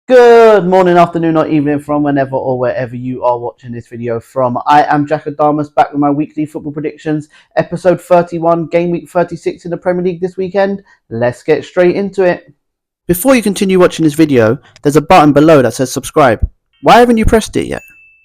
Good morning, afternoon, or evening from whenever or wherever you are watching this video from. I am Jack Adamus, back with my weekly football predictions. Episode 31, game week 36 in the Premier League this weekend. Let's get straight into it. Before you continue watching this video, there's a button below that says subscribe. Why haven't you pressed it yet?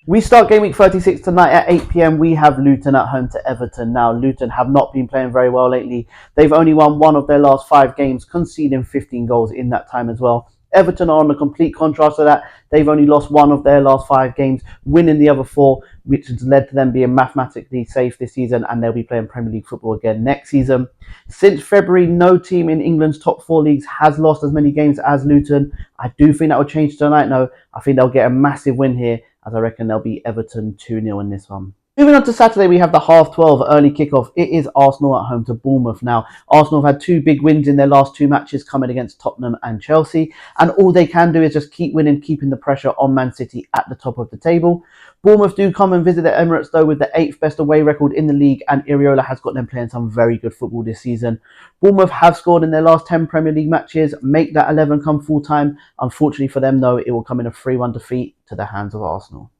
We start game week 36 tonight at 8 p.m. We have Luton at home to Everton. Now, Luton have not been playing very well lately. They've only won one of their last 5 games, conceding 15 goals in that time as well. Everton are on a complete contrast to that. They've only lost one of their last 5 games, winning the other 4, which has led to them being mathematically safe this season, and they'll be playing Premier League football again next season. Since February, no team in England's top 4 leagues has lost as many games as Luton. I do think that will change tonight, though. I think they'll get a massive win here, as I reckon they'll beat Everton 2-0 in this one. Moving on to Saturday, we have the 12:30 early kickoff. It is Arsenal at home to Bournemouth. Now, Arsenal have had 2 big wins in their last 2 matches, coming against Tottenham and Chelsea, and all they can do is just keep winning, keeping the pressure on Man City at the top of the table. Bournemouth do come and visit the Emirates, though, with the 8th best away record in the league, and Iriola has got them playing some very good football this season. Bournemouth have scored in their last 10 Premier League matches, make that 11 come full time. Unfortunately for them, though, it will come in a 3-1 defeat to the hands of Arsenal.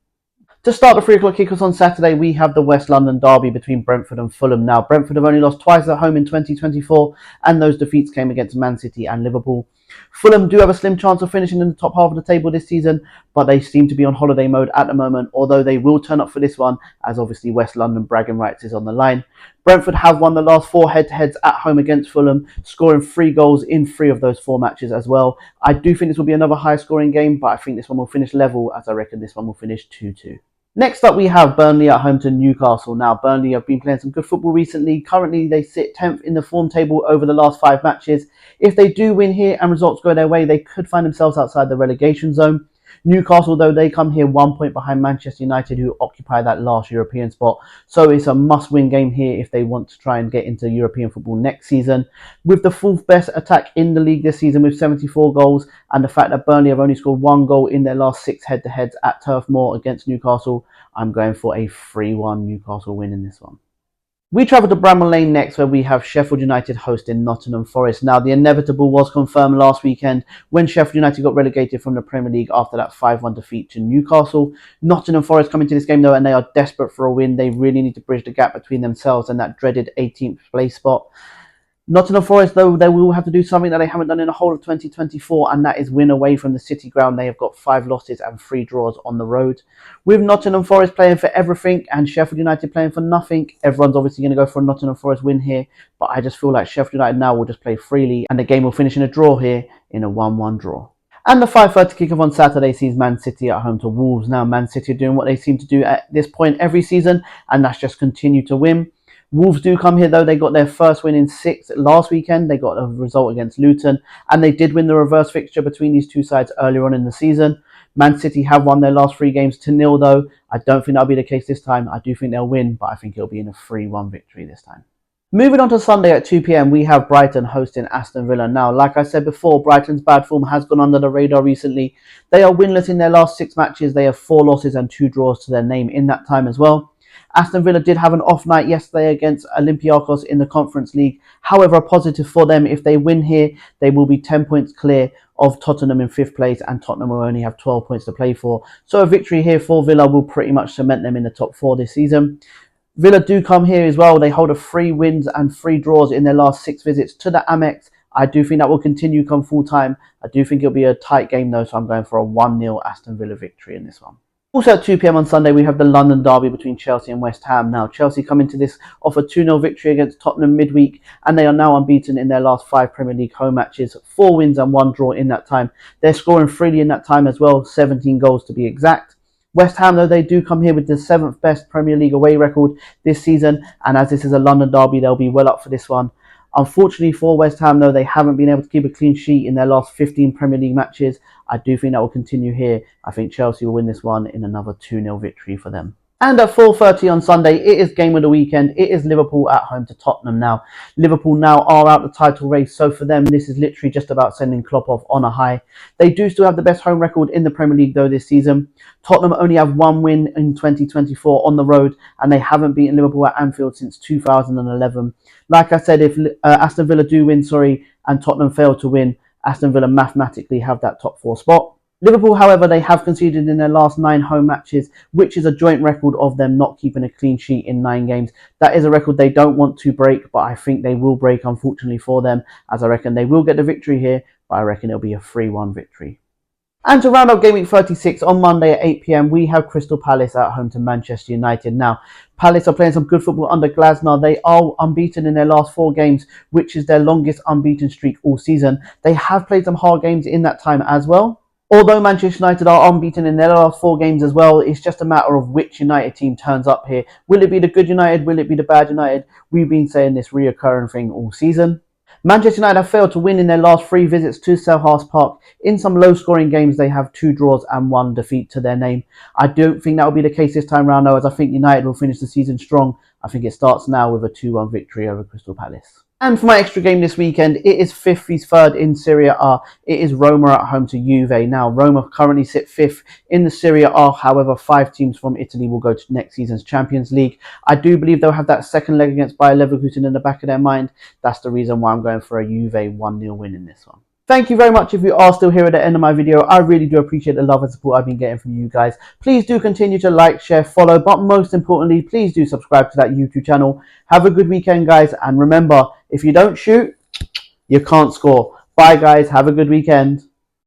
To start the 3 o'clock kickers on Saturday, we have the West London derby between Brentford and Fulham. Now, Brentford have only lost twice at home in 2024, and those defeats came against Man City and Liverpool. Fulham do have a slim chance of finishing in the top half of the table this season, but they seem to be on holiday mode at the moment, although they will turn up for this one, as obviously West London bragging rights is on the line. Brentford have won the last 4 head-to-heads at home against Fulham, scoring 3 goals in 3 of those 4 matches as well. I do think this will be another high-scoring game, but I think this one will finish level, as I reckon this one will finish 2-2. Next up, we have Burnley at home to Newcastle. Now, Burnley have been playing some good football recently. Currently, they sit 10th in the form table over the last 5 matches. If they do win here and results go their way, they could find themselves outside the relegation zone. Newcastle, though, they come here 1 point behind Manchester United, who occupy that last European spot. So it's a must-win game here if they want to try and get into European football next season. With the 4th best attack in the league this season with 74 goals, and the fact that Burnley have only scored 1 goal in their last 6 head-to-heads at Turf Moor against Newcastle, I'm going for a 3-1 Newcastle win in this one. We travel to Bramall Lane next, where we have Sheffield United hosting Nottingham Forest. Now, the inevitable was confirmed last weekend when Sheffield United got relegated from the Premier League after that 5-1 defeat to Newcastle. Nottingham Forest come into this game, though, and they are desperate for a win. They really need to bridge the gap between themselves and that dreaded 18th place spot. Nottingham Forest, though, they will have to do something that they haven't done in the whole of 2024, and that is win away from the City ground. They have got 5 losses and 3 draws on the road. With Nottingham Forest playing for everything and Sheffield United playing for nothing, everyone's obviously going to go for a Nottingham Forest win here, but I just feel like Sheffield United now will just play freely, and the game will finish in a draw here, in a 1-1 draw. And the 5:30 kickoff on Saturday sees Man City at home to Wolves. Now, Man City are doing what they seem to do at this point every season, and that's just continue to win. Wolves do come here, though. They got their first win in 6 last weekend. They got a result against Luton, and they did win the reverse fixture between these 2 sides earlier on in the season. Man City have won their last 3 games to 0, though. I don't think that'll be the case this time. I do think they'll win, but I think it'll be in a 3-1 victory this time. Moving on to Sunday at 2 p.m, we have Brighton hosting Aston Villa. Now, like I said before, Brighton's bad form has gone under the radar recently. They are winless in their last 6 matches. They have 4 losses and 2 draws to their name in that time as well. Aston Villa did have an off night yesterday against Olympiacos in the Conference League. However, a positive for them, if they win here, they will be 10 points clear of Tottenham in 5th place, and Tottenham will only have 12 points to play for. So a victory here for Villa will pretty much cement them in the top 4 this season. Villa do come here as well. They hold a 3 wins and 3 draws in their last 6 visits to the Amex. I do think that will continue come full time. I do think it'll be a tight game, though, so I'm going for a 1-0 Aston Villa victory in this one. Also at 2 p.m. on Sunday, we have the London derby between Chelsea and West Ham. Now, Chelsea come into this off a 2-0 victory against Tottenham midweek, and they are now unbeaten in their last 5 Premier League home matches, 4 wins and 1 draw in that time. They're scoring freely in that time as well, 17 goals to be exact. West Ham, though, they do come here with the 7th best Premier League away record this season, and as this is a London derby, they'll be well up for this one. Unfortunately for West Ham, though, they haven't been able to keep a clean sheet in their last 15 Premier League matches. I do think that will continue here. I think Chelsea will win this one in another 2-0 victory for them. And at 4:30 on Sunday, it is game of the weekend. It is Liverpool at home to Tottenham now. Liverpool now are out the title race, so for them, this is literally just about sending Klopp off on a high. They do still have the best home record in the Premier League, though, this season. Tottenham only have 1 win in 2024 on the road, and they haven't beaten Liverpool at Anfield since 2011. Like I said, if Aston Villa do win, and Tottenham fail to win, Aston Villa mathematically have that top 4 spot. Liverpool, however, they have conceded in their last 9 home matches, which is a joint record of them not keeping a clean sheet in 9 games. That is a record they don't want to break, but I think they will break, unfortunately for them, as I reckon they will get the victory here, but I reckon it'll be a 3-1 victory. And to round up Game Week 36, on Monday at 8 p.m, we have Crystal Palace at home to Manchester United. Now, Palace are playing some good football under Glasner. They are unbeaten in their last 4 games, which is their longest unbeaten streak all season. They have played some hard games in that time as well. Although Manchester United are unbeaten in their last 4 games as well, it's just a matter of which United team turns up here. Will it be the good United? Will it be the bad United? We've been saying this reoccurring thing all season. Manchester United have failed to win in their last 3 visits to Selhurst Park. In some low-scoring games, they have 2 draws and 1 defeat to their name. I don't think that will be the case this time round, though, as I think United will finish the season strong. I think it starts now with a 2-1 victory over Crystal Palace. And for my extra game this weekend, it is 5th v 3rd in Serie A. It is Roma at home to Juve. Now, Roma currently sit 5th in the Serie A. However, 5 teams from Italy will go to next season's Champions League. I do believe they'll have that second leg against Bayer Leverkusen in the back of their mind. That's the reason why I'm going for a Juve 1-0 win in this one. Thank you very much if you are still here at the end of my video. I really do appreciate the love and support I've been getting from you guys. Please do continue to like, share, follow, but most importantly, please do subscribe to that YouTube channel. Have a good weekend, guys, and remember, if you don't shoot, you can't score. Bye, guys. Have a good weekend.